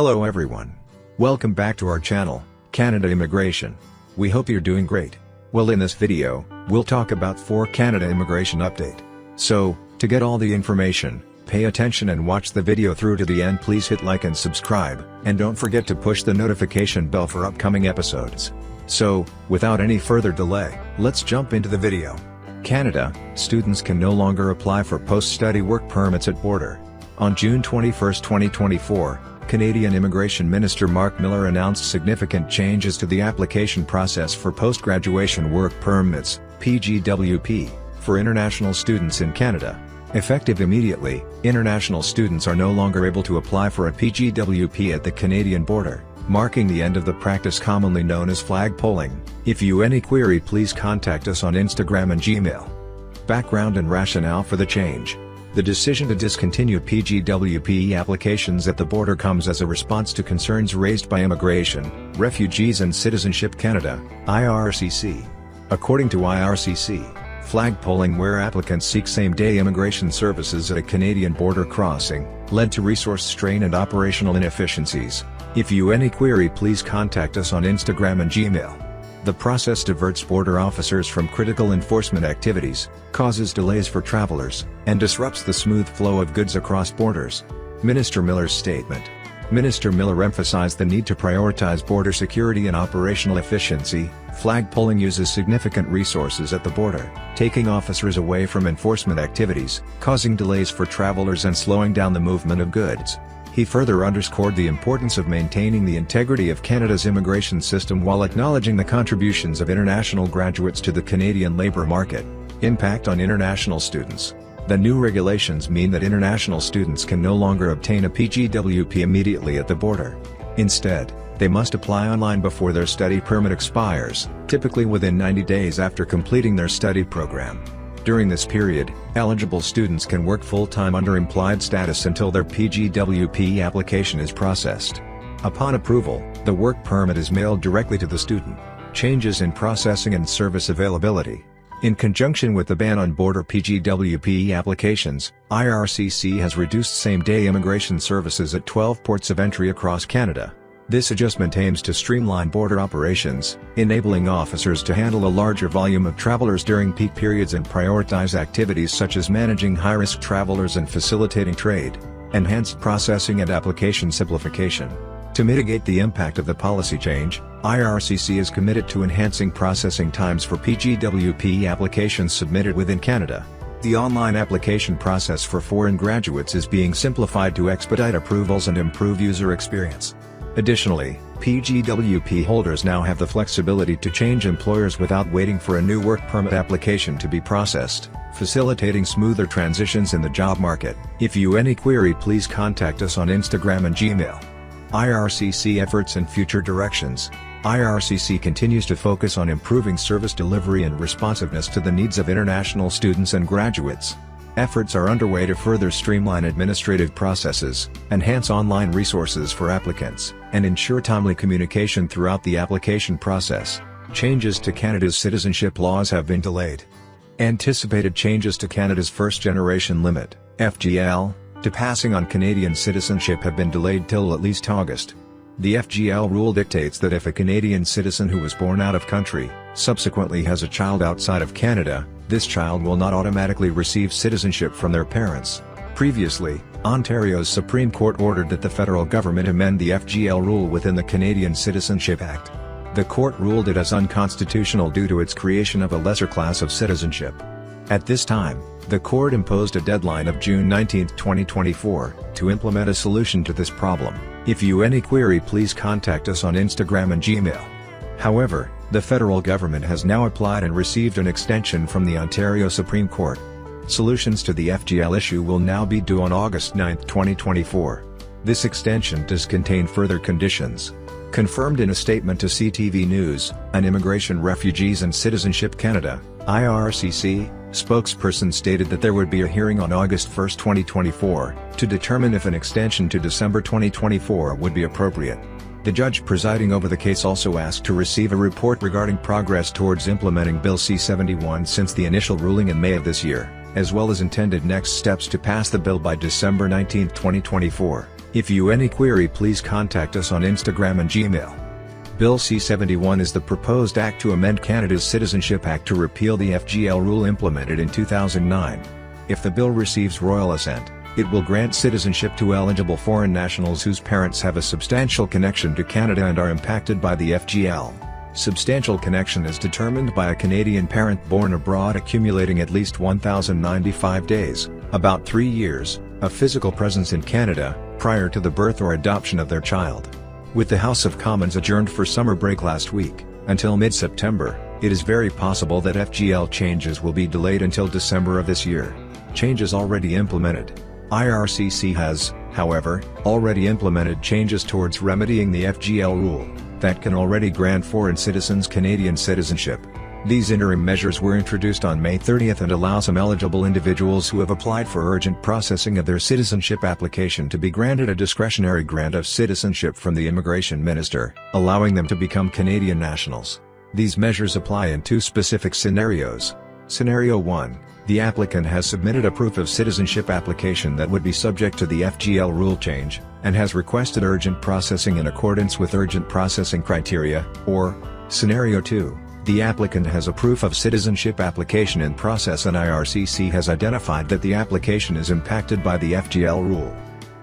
Hello everyone. Welcome back to our channel, Canada Immigration. We hope you're doing great. Well, in this video, we'll talk about 4 Canada immigration update. So, to get all the information, pay attention and watch the video through to the end. Please hit like and subscribe, and don't forget to push the notification bell for upcoming episodes. So, without any further delay, let's jump into the video. Canada, students can no longer apply for post-study work permits at border. On June 21, 2024, Canadian Immigration Minister Mark Miller announced significant changes to the application process for post-graduation work permits, PGWP, for international students in Canada. Effective immediately, international students are no longer able to apply for a PGWP at the Canadian border, marking the end of the practice commonly known as flag polling. If you have any query, please contact us on Instagram and Gmail. Background and rationale for the change. The decision to discontinue PGWP applications at the border comes as a response to concerns raised by Immigration, Refugees and Citizenship Canada, Ircc. According to Ircc, flag polling where applicants seek same-day immigration services at a Canadian border crossing, led to resource strain and operational inefficiencies. If you have any query, please contact us on Instagram and Gmail. The process diverts border officers from critical enforcement activities, causes delays for travelers, and disrupts the smooth flow of goods across borders. Minister Miller's statement. Minister Miller emphasized the need to prioritize border security and operational efficiency. Flag polling uses significant resources at the border, taking officers away from enforcement activities, causing delays for travelers and slowing down the movement of goods. He further underscored the importance of maintaining the integrity of Canada's immigration system while acknowledging the contributions of international graduates to the Canadian labour market. Impact on international students. The new regulations mean that international students can no longer obtain a PGWP immediately at the border. Instead, they must apply online before their study permit expires, typically within 90 days after completing their study program. During this period, eligible students can work full-time under implied status until their PGWP application is processed. Upon approval, the work permit is mailed directly to the student. Changes in processing and service availability. In conjunction with the ban on border PGWP applications, Ircc has reduced same-day immigration services at 12 ports of entry across Canada. This adjustment aims to streamline border operations, enabling officers to handle a larger volume of travelers during peak periods and prioritize activities such as managing high-risk travelers and facilitating trade. Enhanced processing and application simplification. To mitigate the impact of the policy change, Ircc is committed to enhancing processing times for PGWP applications submitted within Canada. The online application process for foreign graduates is being simplified to expedite approvals and improve user experience. Additionally, PGWP holders now have the flexibility to change employers without waiting for a new work permit application to be processed, facilitating smoother transitions in the job market. If you have any query, please contact us on Instagram and Gmail. Ircc efforts and future directions. Ircc continues to focus on improving service delivery and responsiveness to the needs of international students and graduates. Efforts are underway to further streamline administrative processes, enhance online resources for applicants, and ensure timely communication throughout the application process. Changes to Canada's citizenship laws have been delayed. Anticipated changes to Canada's first-generation limit, FGL, to passing on Canadian citizenship have been delayed till at least August. The FGL rule dictates that if a Canadian citizen who was born out of country, subsequently has a child outside of Canada, this child will not automatically receive citizenship from their parents. Previously, Ontario's Supreme Court ordered that the federal government amend the FGL rule within the Canadian Citizenship Act. The court ruled it as unconstitutional due to its creation of a lesser class of citizenship. At this time, the court imposed a deadline of June 19, 2024, to implement a solution to this problem. If you have any query, please contact us on Instagram and Gmail. However, the federal government has now applied and received an extension from the Ontario Supreme Court. Solutions to the FGL issue will now be due on August 9, 2024. This extension does contain further conditions. Confirmed in a statement to CTV News, an Immigration, Refugees and Citizenship Canada, Ircc, spokesperson stated that there would be a hearing on August 1, 2024, to determine if an extension to December 2024 would be appropriate. The judge presiding over the case also asked to receive a report regarding progress towards implementing Bill C-71 since the initial ruling in May of this year, as well as intended next steps to pass the bill by December 19, 2024. If you any query, please contact us on Instagram and Gmail. Bill C-71 is the proposed act to amend Canada's Citizenship Act to repeal the FGL rule implemented in 2009. If the bill receives royal assent, it will grant citizenship to eligible foreign nationals whose parents have a substantial connection to Canada and are impacted by the FGL. Substantial connection is determined by a Canadian parent born abroad accumulating at least 1,095 days, about 3 years, of physical presence in Canada, prior to the birth or adoption of their child. With the House of Commons adjourned for summer break last week, until mid-September, it is very possible that FGL changes will be delayed until December of this year. Changes already implemented. Ircc has, however, already implemented changes towards remedying the FGL rule, that can already grant foreign citizens Canadian citizenship. These interim measures were introduced on May 30th and allow some eligible individuals who have applied for urgent processing of their citizenship application to be granted a discretionary grant of citizenship from the Immigration Minister, allowing them to become Canadian nationals. These measures apply in 2 specific scenarios. Scenario 1. The applicant has submitted a proof of citizenship application that would be subject to the FGL rule change, and has requested urgent processing in accordance with urgent processing criteria, or, Scenario 2, the applicant has a proof of citizenship application in process and Ircc has identified that the application is impacted by the FGL rule.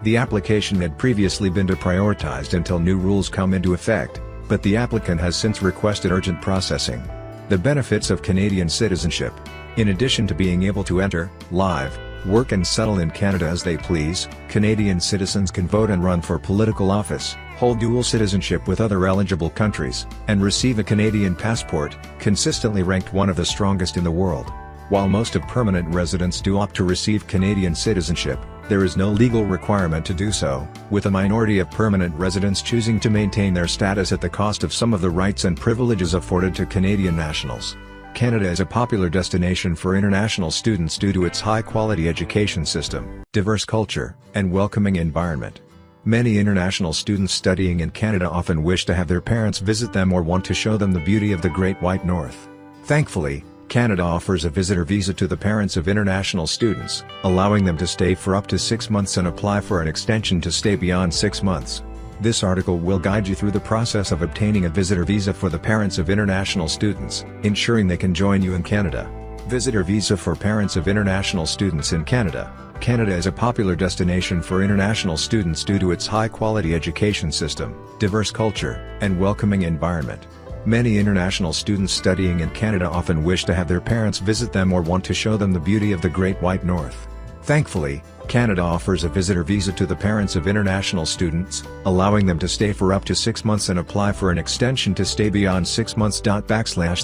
The application had previously been deprioritized until new rules come into effect, but the applicant has since requested urgent processing. The benefits of Canadian citizenship. In addition to being able to enter, live, work and settle in Canada as they please, Canadian citizens can vote and run for political office, hold dual citizenship with other eligible countries, and receive a Canadian passport, consistently ranked one of the strongest in the world. While most of permanent residents do opt to receive Canadian citizenship, there is no legal requirement to do so, with a minority of permanent residents choosing to maintain their status at the cost of some of the rights and privileges afforded to Canadian nationals. Canada is a popular destination for international students due to its high-quality education system, diverse culture, and welcoming environment. Many international students studying in Canada often wish to have their parents visit them or want to show them the beauty of the Great White North. Thankfully, Canada offers a visitor visa to the parents of international students, allowing them to stay for up to 6 months and apply for an extension to stay beyond 6 months. This article will guide you through the process of obtaining a visitor visa for the parents of international students, ensuring they can join you in Canada. Visitor visa for parents of international students in Canada. Canada is a popular destination for international students due to its high-quality education system, diverse culture, and welcoming environment. Many international students studying in Canada often wish to have their parents visit them or want to show them the beauty of the Great White North. Thankfully, Canada offers a visitor visa to the parents of international students, allowing them to stay for up to 6 months and apply for an extension to stay beyond 6 months.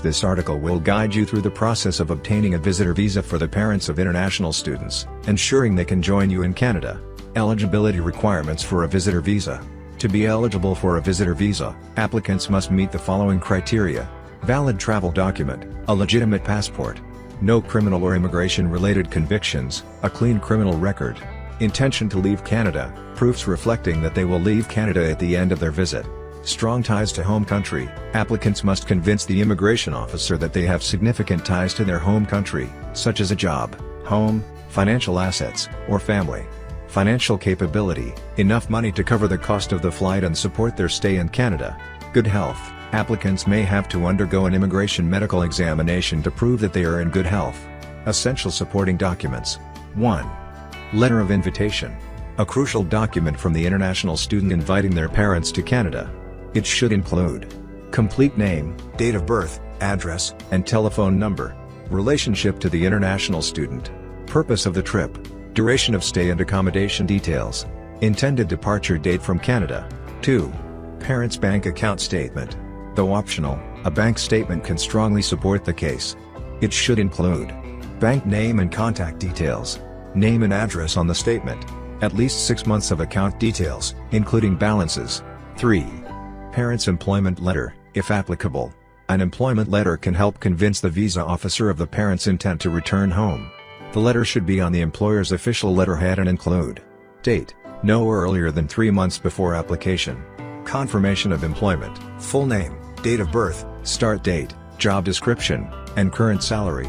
This article will guide you through the process of obtaining a visitor visa for the parents of international students, ensuring they can join you in Canada. Eligibility requirements for a visitor visa. To be eligible for a visitor visa, applicants must meet the following criteria: valid travel document, a legitimate passport, no criminal or immigration-related convictions, a clean criminal record, intention to leave Canada, proofs reflecting that they will leave Canada at the end of their visit. Strong ties to home country. Applicants must convince the immigration officer that they have significant ties to their home country, such as a job, home, financial assets, or family. Financial capability, enough money to cover the cost of the flight and support their stay in Canada. Good health. Applicants may have to undergo an immigration medical examination to prove that they are in good health. Essential supporting documents. 1. Letter of invitation. A crucial document from the international student inviting their parents to Canada. It should include complete name, date of birth, address, and telephone number. Relationship to the international student. Purpose of the trip. Duration of stay and accommodation details. Intended departure date from Canada. 2. Parents' bank account statement. Though optional, a bank statement can strongly support the case. It should include bank name and contact details. Name and address on the statement. At least 6 months of account details, including balances. 3. Parents' employment letter, if applicable. An employment letter can help convince the visa officer of the parent's intent to return home. The letter should be on the employer's official letterhead and include date, no earlier than 3 months before application. Confirmation of employment, full name, date of birth, start date, job description, and current salary.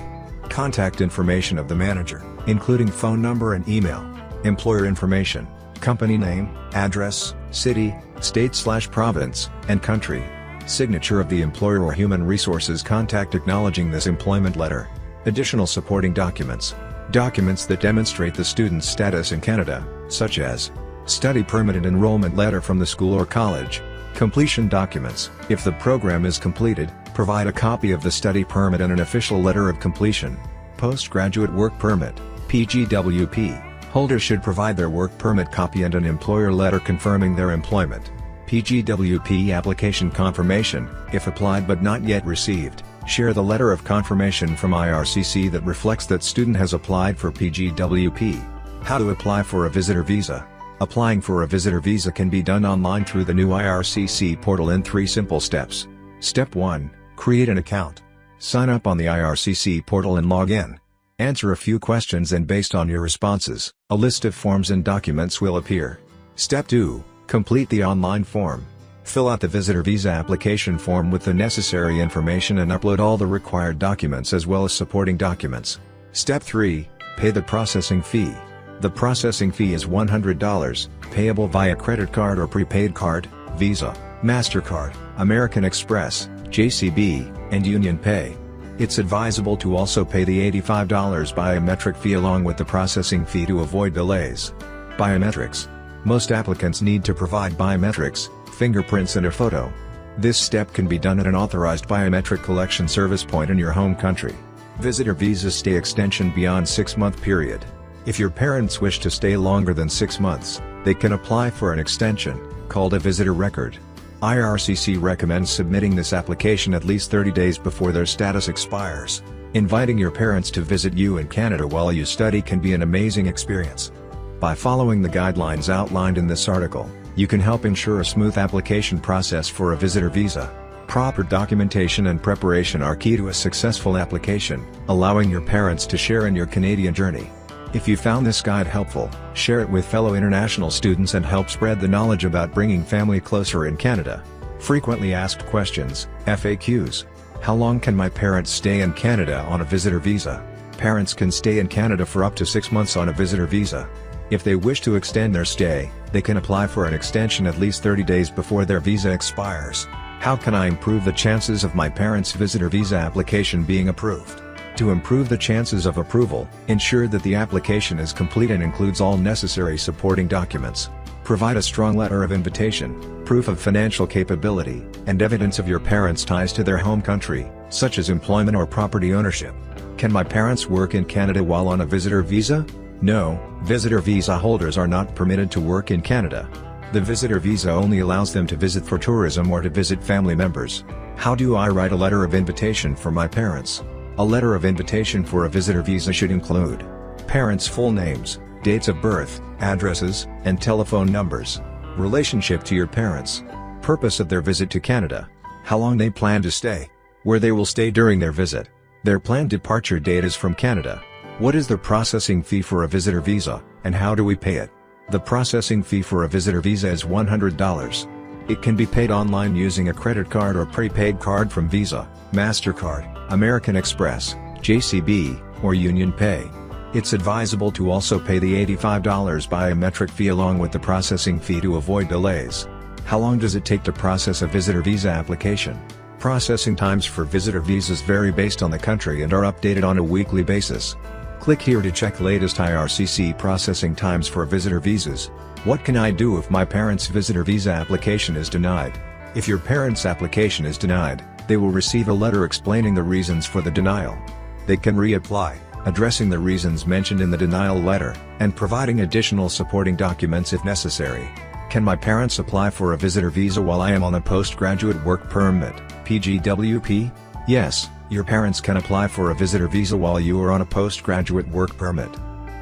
Contact information of the manager, including phone number and email. Employer information. company name, address, city, state/province, and country. Signature of the employer or human resources contact acknowledging this employment letter. Additional supporting documents. Documents that demonstrate the student's status in Canada, such as study permit and enrollment letter from the school or college. Completion documents. If the program is completed, provide a copy of the study permit and an official letter of completion. Postgraduate work permit, PGWP. Holders should provide their work permit copy and an employer letter confirming their employment. PGWP application confirmation, if applied but not yet received, share the letter of confirmation from Ircc that reflects that student has applied for PGWP. How to apply for a visitor visa. Applying for a visitor visa can be done online through the new Ircc portal in 3 simple steps. Step 1. Create an account. Sign up on the Ircc portal and log in. Answer a few questions and based on your responses, a list of forms and documents will appear. Step 2. Complete the online form. Fill out the visitor visa application form with the necessary information and upload all the required documents as well as supporting documents. Step 3. Pay the processing fee. The processing fee is $100, payable via credit card or prepaid card, Visa, MasterCard, American Express, JCB, and Union Pay. It's advisable to also pay the $85 biometric fee along with the processing fee to avoid delays. Biometrics. Most applicants need to provide biometrics, fingerprints and a photo. This step can be done at an authorized biometric collection service point in your home country. Visitor visa stay extension beyond 6-month period. If your parents wish to stay longer than 6 months, they can apply for an extension, called a visitor record. Ircc recommends submitting this application at least 30 days before their status expires. Inviting your parents to visit you in Canada while you study can be an amazing experience. By following the guidelines outlined in this article, you can help ensure a smooth application process for a visitor visa. Proper documentation and preparation are key to a successful application, allowing your parents to share in your Canadian journey. If you found this guide helpful, share it with fellow international students and help spread the knowledge about bringing family closer in Canada. Frequently asked questions, FAQs. How long can my parents stay in Canada on a visitor visa? Parents can stay in Canada for up to 6 months on a visitor visa. If they wish to extend their stay, they can apply for an extension at least 30 days before their visa expires. How can I improve the chances of my parents' visitor visa application being approved? To improve the chances of approval, ensure that the application is complete and includes all necessary supporting documents. Provide a strong letter of invitation, proof of financial capability, and evidence of your parents' ties to their home country, such as employment or property ownership. Can my parents work in Canada while on a visitor visa? No, visitor visa holders are not permitted to work in Canada. The visitor visa only allows them to visit for tourism or to visit family members. How do I write a letter of invitation for my parents? A letter of invitation for a visitor visa should include parents' full names, dates of birth, addresses, and telephone numbers, relationship to your parents, purpose of their visit to Canada, how long they plan to stay, where they will stay during their visit, their planned departure date is from Canada, what is the processing fee for a visitor visa, and how do we pay it? The processing fee for a visitor visa is $100. It can be paid online using a credit card or prepaid card from Visa, MasterCard, American Express, JCB, or Union Pay. It's advisable to also pay the $85 biometric fee along with the processing fee to avoid delays. How long does it take to process a visitor visa application? Processing times for visitor visas vary based on the country and are updated on a weekly basis. Click here to check latest Ircc processing times for visitor visas. What can I do if my parents' visitor visa application is denied? If your parents' application is denied, they will receive a letter explaining the reasons for the denial. They can reapply, addressing the reasons mentioned in the denial letter, and providing additional supporting documents if necessary. Can my parents apply for a visitor visa while I am on a postgraduate work permit, PGWP? Yes, your parents can apply for a visitor visa while you are on a postgraduate work permit.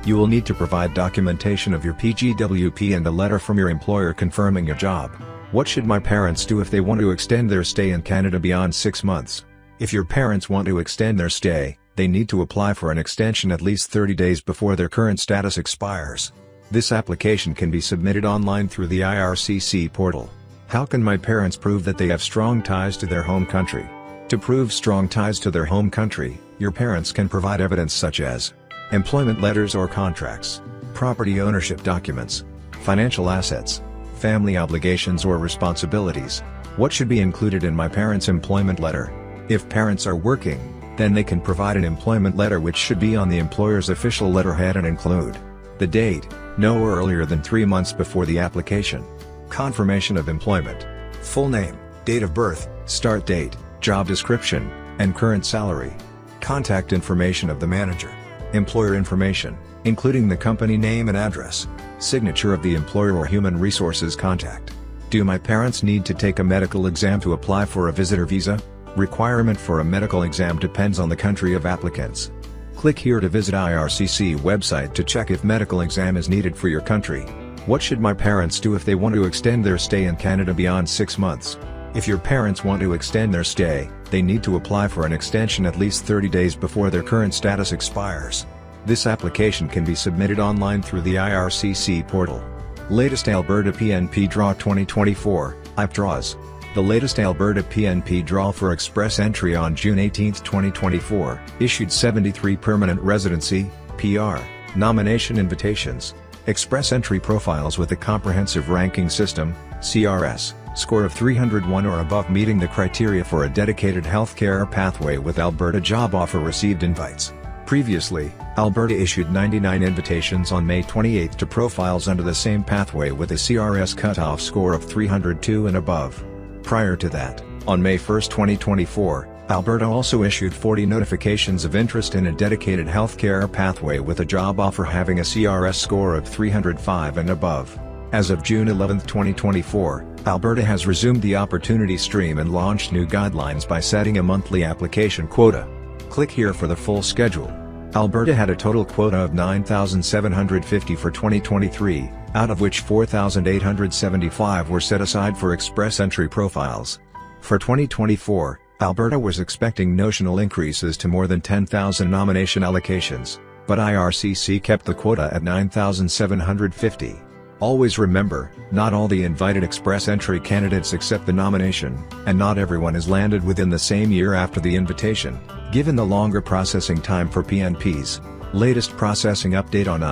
You will need to provide documentation of your PGWP and a letter from your employer confirming your job. What should my parents do if they want to extend their stay in Canada beyond 6 months? If your parents want to extend their stay, they need to apply for an extension at least 30 days before their current status expires. This application can be submitted online through the Ircc portal. How can my parents prove that they have strong ties to their home country? To prove strong ties to their home country, your parents can provide evidence such as employment letters or contracts, property ownership documents, Financial assets. Family obligations or responsibilities. What should be included in my parents' employment letter? If parents are working, then they can provide an employment letter which should be on the employer's official letterhead and include the date, no earlier than 3 months before the application. Confirmation of employment. Full name, date of birth, start date, job description, and current salary. Contact information of the manager. Employer information, including the company name and address. Signature of the employer or human resources contact. Do my parents need to take a medical exam to apply for a visitor visa? Requirement for a medical exam depends on the country of applicants. Click here to visit Ircc website to check if medical exam is needed for your country. What should my parents do if they want to extend their stay in Canada beyond 6 months? If your parents want to extend their stay, they need to apply for an extension at least 30 days before their current status expires. This application can be submitted online through the Ircc portal. Latest Alberta PNP Draw 2024, IP Draws. The latest Alberta PNP draw for express entry on June 18, 2024, issued 73 permanent residency, PR, nomination invitations, express entry profiles with a comprehensive ranking system, CRS, score of 301 or above meeting the criteria for a dedicated healthcare pathway with Alberta job offer received invites. Previously, Alberta issued 99 invitations on May 28 to profiles under the same pathway with a CRS cutoff score of 302 and above. Prior to that, on May 1, 2024, Alberta also issued 40 notifications of interest in a dedicated healthcare pathway with a job offer having a CRS score of 305 and above. As of June 11, 2024, Alberta has resumed the opportunity stream and launched new guidelines by setting a monthly application quota. Click here for the full schedule. Alberta had a total quota of 9,750 for 2023, out of which 4,875 were set aside for express entry profiles. For 2024, Alberta was expecting notional increases to more than 10,000 nomination allocations, but Ircc kept the quota at 9,750. Always remember, not all the invited express entry candidates accept the nomination, and not everyone is landed within the same year after the invitation, given the longer processing time for PNPs. Latest processing update on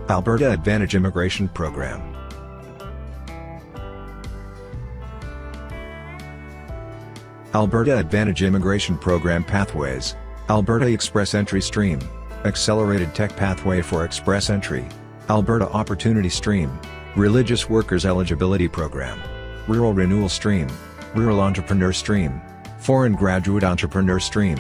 Alberta Advantage Immigration Program. Alberta Advantage Immigration Program Pathways. Alberta Express Entry Stream. Accelerated Tech Pathway for Express Entry. Alberta Opportunity Stream. Religious Workers Eligibility Program. Rural Renewal Stream. Rural Entrepreneur Stream. Foreign Graduate Entrepreneur Stream.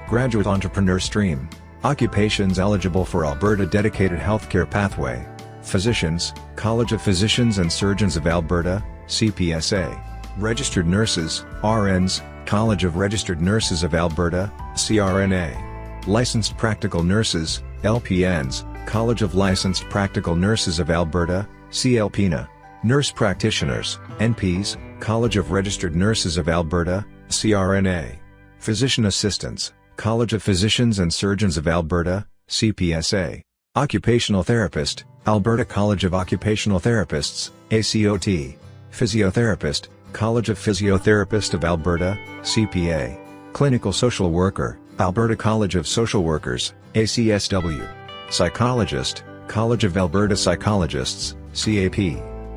Graduate Entrepreneur Stream. Occupations eligible for Alberta Dedicated Healthcare Pathway. Physicians, College of Physicians and Surgeons of Alberta, CPSA. Registered Nurses, RNs, College of Registered Nurses of Alberta, CRNA. Licensed Practical Nurses, LPNs, College of Licensed Practical Nurses of Alberta, CLPNA. Nurse Practitioners, NPs, College of Registered Nurses of Alberta, CRNA. Physician Assistants, College of Physicians and Surgeons of Alberta, CPSA. Occupational Therapist, Alberta College of Occupational Therapists, ACOT. Physiotherapist, College of Physiotherapists of Alberta, CPA. Clinical Social Worker, Alberta College of Social Workers, ACSW. Psychologist, College of Alberta Psychologists, CAP.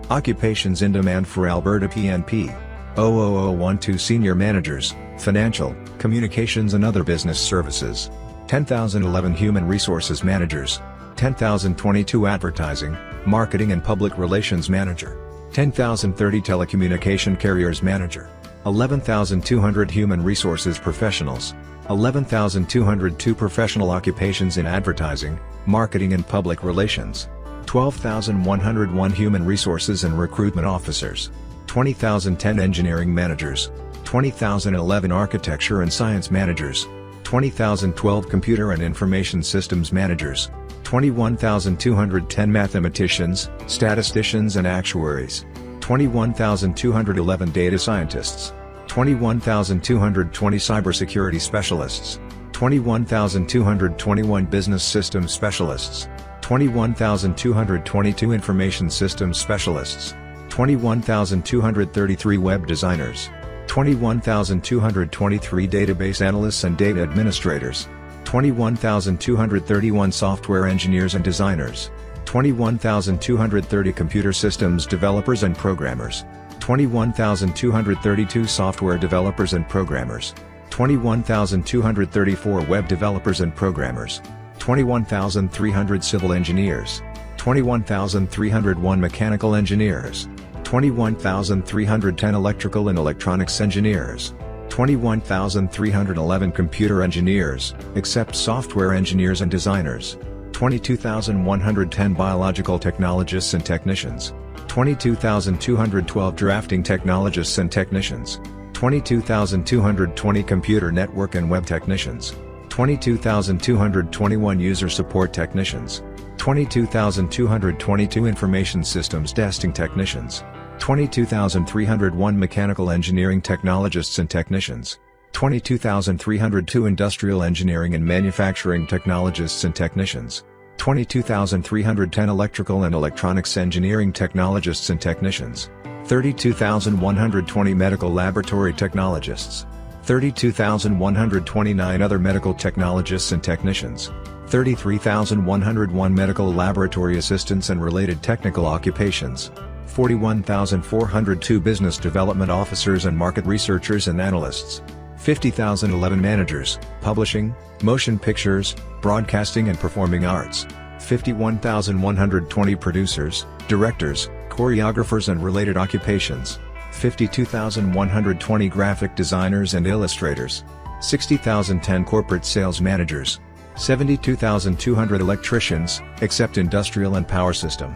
Occupations in demand for Alberta PNP. 00012 Senior Managers, Financial, Communications and Other Business Services. 10,011 Human Resources Managers. 10,022 Advertising, Marketing and Public Relations Manager. 10,030 Telecommunication Carriers Manager. 11,200 Human Resources Professionals. 11,202 Professional Occupations in Advertising, Marketing and Public Relations. 12,101 Human Resources and Recruitment Officers. 20,010 Engineering Managers. 20,011 Architecture and Science Managers. 20,012 Computer and Information Systems Managers. 21,210 Mathematicians, Statisticians and Actuaries. 21,211 Data Scientists. 21,220 Cybersecurity Specialists. 21,221 Business Systems Specialists. 21,222 Information Systems Specialists. 21,233 Web Designers. 21,223 Database Analysts and Data Administrators. 21,231 Software Engineers and Designers. 21,230 computer systems developers and programmers, 21,232 software developers and programmers, 21,234 web developers and programmers, 21,300 civil engineers, 21,301 mechanical engineers, 21,310 electrical and electronics engineers, 21,311 computer engineers, except software engineers and designers, 22,110 biological technologists and technicians, 22,212 drafting technologists and technicians, 22,220 computer network and web technicians, 22,221 user support technicians, 22,222 information systems testing technicians, 22,301 mechanical engineering technologists and technicians, 22,302 industrial engineering and manufacturing technologists and technicians, 22,310 electrical and electronics engineering technologists and technicians, 32,120 medical laboratory technologists, 32,129 other medical technologists and technicians, 33,101 medical laboratory assistants and related technical occupations, 41,402 business development officers and market researchers and analysts, 50,011 managers, publishing, motion pictures, broadcasting and performing arts, 51,120 producers, directors, choreographers and related occupations, 52,120 graphic designers and illustrators, 60,010 corporate sales managers, 72,200 electricians, except industrial and power system,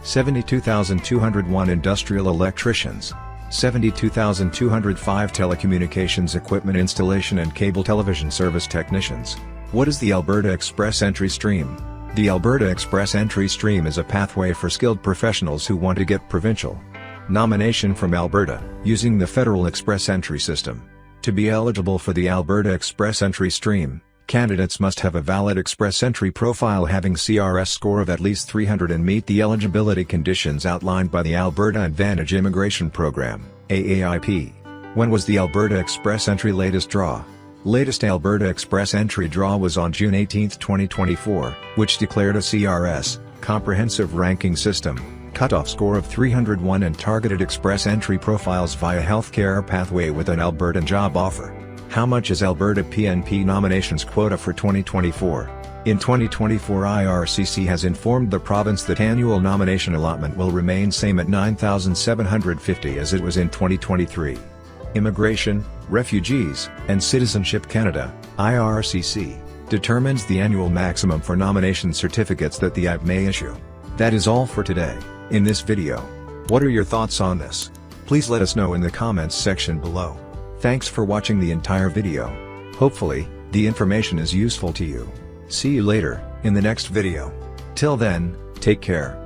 72,201 industrial electricians, 72,205 telecommunications equipment installation and cable television service technicians. What is the Alberta Express Entry Stream? The Alberta Express Entry Stream is a pathway for skilled professionals who want to get provincial nomination from Alberta, using the federal Express Entry system. To be eligible for the Alberta Express Entry Stream, candidates must have a valid Express Entry profile having CRS score of at least 300 and meet the eligibility conditions outlined by the Alberta Advantage Immigration Program, AAIP. When was the Alberta Express Entry latest draw? Latest Alberta Express Entry draw was on June 18, 2024, which declared a CRS, Comprehensive Ranking System, cutoff score of 301 and targeted Express Entry profiles via healthcare pathway with an Albertan job offer. How much is Alberta PNP nominations quota for 2024? In 2024, Ircc has informed the province that annual nomination allotment will remain same at 9,750 as it was in 2023. Immigration, Refugees, and Citizenship Canada, Ircc, determines the annual maximum for nomination certificates that the IAP may issue. That is all for today. In this video, what are your thoughts on this? Please let us know in the comments section below. Thanks for watching the entire video. Hopefully, the information is useful to you. See you later, in the next video. Till then, take care.